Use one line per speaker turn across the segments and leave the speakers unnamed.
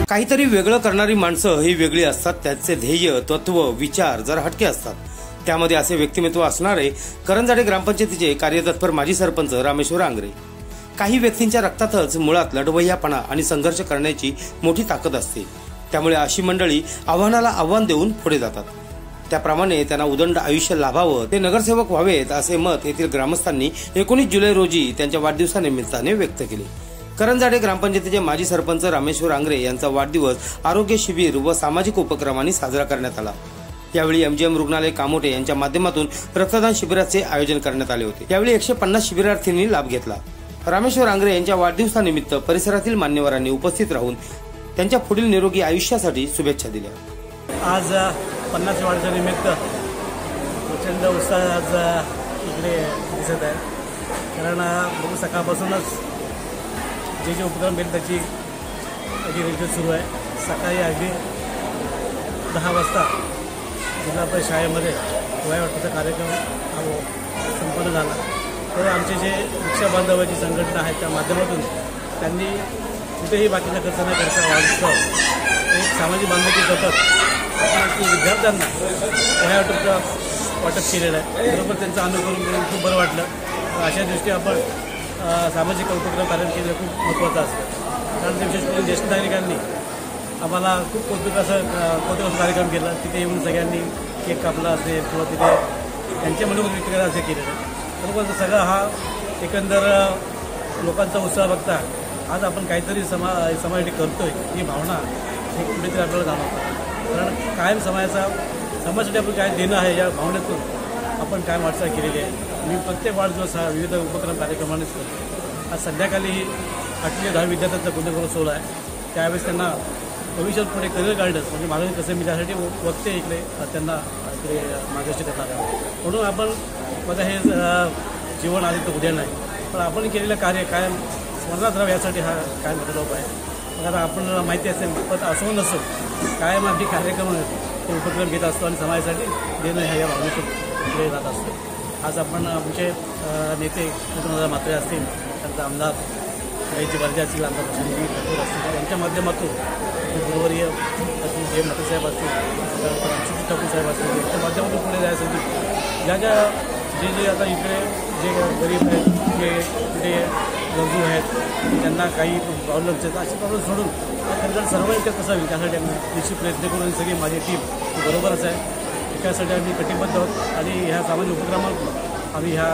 काहीतरी वेगळं करणारी माणसं ही वेगळी असतात। त्याचे ध्येय, तत्व, विचार जरा हटके असतात। त्यामध्ये असे व्यक्तिमत्व असणारे करंजाडे ग्रामपंचायतीचे कार्यतत्पर माजी सरपंच रामेश्वर आंग्रे। काही व्यक्तींच्या रक्तातच मुळात लढवय्यापणा आणि संघर्ष करण्याची मोठी ताकद असते। त्यामुळे अशी मंडळी आव्हानाला आव्हान देऊन पुढे जातात। त्याप्रमाणे त्यांना उदंड आयुष्य लाभावं, ते नगरसेवक व्हावेत असे मत येथील ग्रामस्थांनी 19 जुलै रोजी त्यांच्या वाढदिवसानिमित्ताने व्यक्त केले। करंजाडे ग्रामपंचायतीचे माजी सरपंच रामेश्वर आंग्रे यांचा वाढदिवस आरोग्य शिबिर व सामाजिक उपक्रमांनी साजरा करण्यात आला। यावेळी एमजीएम रुग्णालय कामोटे यांच्या माध्यमातून रक्तदान शिबिराचे आयोजन करण्यात आले होते। यावेळी 150 शिबिरार्थींनी लाभ घेतला। रामेश्वर आंग्रे यांच्या वाढदिवसानिमित्त परिसरातील मान्यवरांनी उपस्थित राहून त्यांच्या पुढील निरोगी आयुष्यासाठी शुभेच्छा दिल्या।
आज 50 वाढदिवसानिमित्त प्रचंड उत्साह आज इकडे दिसत आहे। कारण बघू सकाळपासूनच जे उपक्रम केले त्याची रेंज सुरू आहे। सकाळी अगदी 10 वाजता जिल्हा परिषद शाळेमध्ये वयावाटपाचा कार्यक्रम संपन्न झाला। तर आमचे जे रिक्षा बांधवाची संघटना आहे त्या माध्यमातून त्यांनी कुठेही बाकीचा खर्च न करता वाढदिवस एक सामाजिक बांधवाची जपत विद्यार्थ्यांना वयावाटपचा वाटप केलेलं आहे। बरोबर त्यांचं अनुकरण करून खूप बरं वाटलं। अशा दृष्टी आपण सामाजिक उपक्रम कार्य केले खूप महत्त्वाचं असतं। कारण ते विशेष करून ज्येष्ठ नागरिकांनी आम्हाला खूप कौतुकाचा कार्यक्रम केला। तिथे येऊन सगळ्यांनी केक कापला असेल किंवा तिथे त्यांच्या मनोगत व्यक्त करायला असे केलेलं आहे। बरोबर सगळा हा एकंदर लोकांचा उत्साह बघता आज आपण काहीतरी समाजासाठी करतोय ही भावना हे कुठेतरी आपल्याला जाणवतं। कारण कायम समाजासाठी आपण काय देणं आहे या भावनेतून आपण कायम वाटचाल केलेली आहे। मी प्रत्येक वाढदिवस हा विविध उपक्रम कार्यक्रमानेच करतो। आज संध्याकाळी 8वी 10वी विद्यार्थ्यांचा गुणगौरव आहे। त्यावेळेस त्यांना भविष्यात पुढे करिअर गायडन्स म्हणजे मागणी कसं मी त्यासाठी वक्ते इकडे त्यांना इकडे मार्गदर्शन करणार आहे। म्हणून आपण माझं हे जीवन आधी तर उद्या नाही, पण आपण केलेलं कार्य कायम स्मरणात राहावं यासाठी हा कायम मोठा आहे। मग आता आपण माहिती असेल पण असो नसो कायम आमचे कार्यक्रम ते उपक्रम घेत असतो आणि समाजासाठी देणं ह्या भावनेतून पुढे जात असतो। आज आपण आमचे नेते कुटुंबदार म्हात्रे असतील, त्यांचा आमदार याची वर्जा असतील, आमदार संजीव ठाकूर असतील, त्यांच्या माध्यमातून गुरुवर्य असतील, जे म्हात्रे साहेब असतील, संजीव ठाकूर साहेब असतील, त्यांच्या माध्यमातून पुढे जायसाठी ज्या जे आता इकडे जे गरीब आहेत, जे कुठे गरजू आहेत, त्यांना काही प्रॉब्लेम्स आहेत, असे प्रॉब्लेम सोडून त्यांना सर्वांच्या कसं होईल त्यासाठी आम्ही निश्चित प्रयत्न करून सगळी माझी टीम बरोबरच आहे। त्यासाठी आम्ही कटिबद्ध आहोत आणि ह्या सामाजिक उपक्रमात आम्ही ह्या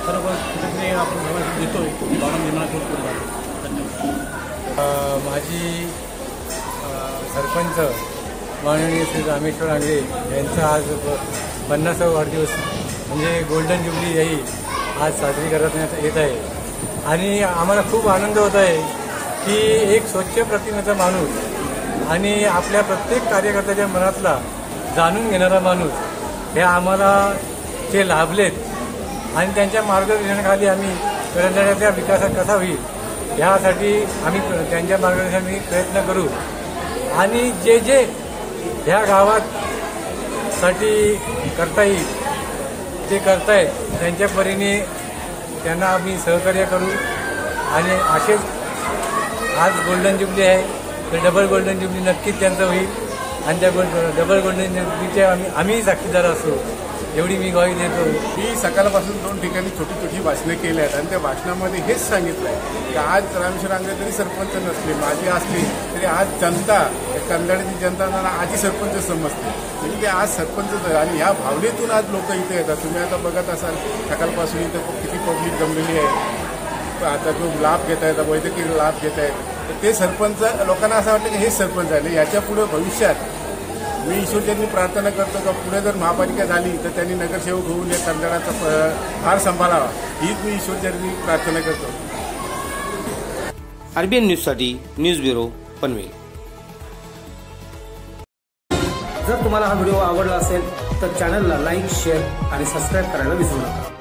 खरोखर कुठेतरी आपण समाज देतोय ही भावना निर्माण करून पुढे जातो। धन्यवाद।
माजी सरपंच माननीय श्री रामेश्वर आंग्रे यांचा आज 50वा वाढदिवस म्हणजे गोल्डन ज्युबली ही आज साजरी करण्यात येत आहे। आणि आम्हाला खूप आनंद होत आहे की एक स्वच्छ प्रतिमेचा माणूस आणि आपल्या प्रत्येक कार्यकर्त्याच्या मनातला जाणून घेणारा माणूस हे आम्हाला जे लाभलेत आणि त्यांच्या मार्गदर्शनाखाली आम्ही करंजाड्याच्या विकासात कसा होईल यासाठी आम्ही त्यांच्या मार्गदर्शनाने प्रयत्न करू। आणि जे ह्या गावात साठी करता येईल ते करतायत त्यांच्या परीने त्यांना आम्ही सहकार्य करू। आणि असेच आज गोल्डन ज्युबली आहे तर डबल गोल्डन ज्युबली नक्कीच त्यांचं होईल आणि त्या डबल गोल्डन ज्युबलीचे आम्ही साक्षीदार असू एवढी मी ग्वाही देतो।
मी सकाळपासून 2 ठिकाणी छोटी भाषणं केली आहेत आणि त्या भाषणामध्ये हेच सांगितलं आहे की आज रामेश्वर आंग्रे जरी सरपंच नसले, माझी असली तरी आज जनता करंजाड्याची जनता आजी सरपंच समजते, म्हणजे ते आज सरपंचच आहे। आणि ह्या भावनेतून आज लोक इथे येतात। तुम्ही आता बघत असाल सकाळपासून इथं किती पब्लिक जमलेली आहे। आता जो लाभ घेत आहेत, वैद्यकीय लाभ घेत आहेत, तर ते सरपंच लोकांना असं वाटतं की हेच सरपंच आहे। याच्या पुढे भविष्यात मी ईश्वरचरणी प्रार्थना करतो का पुढे जर महापालिका झाली तर त्यांनी नगरसेवक होऊन या करंजाड्याचा भार सांभाळावा हीच मी ईश्वरचरणी प्रार्थना करतो।
आरबीएन न्यूजसाठी न्यूज ब्युरो पनवेल। जर तुम्हाला हा व्हिडिओ आवडला असेल तर चॅनलला लाईक, शेअर आणि सबस्क्राईब करायला विसरू नका।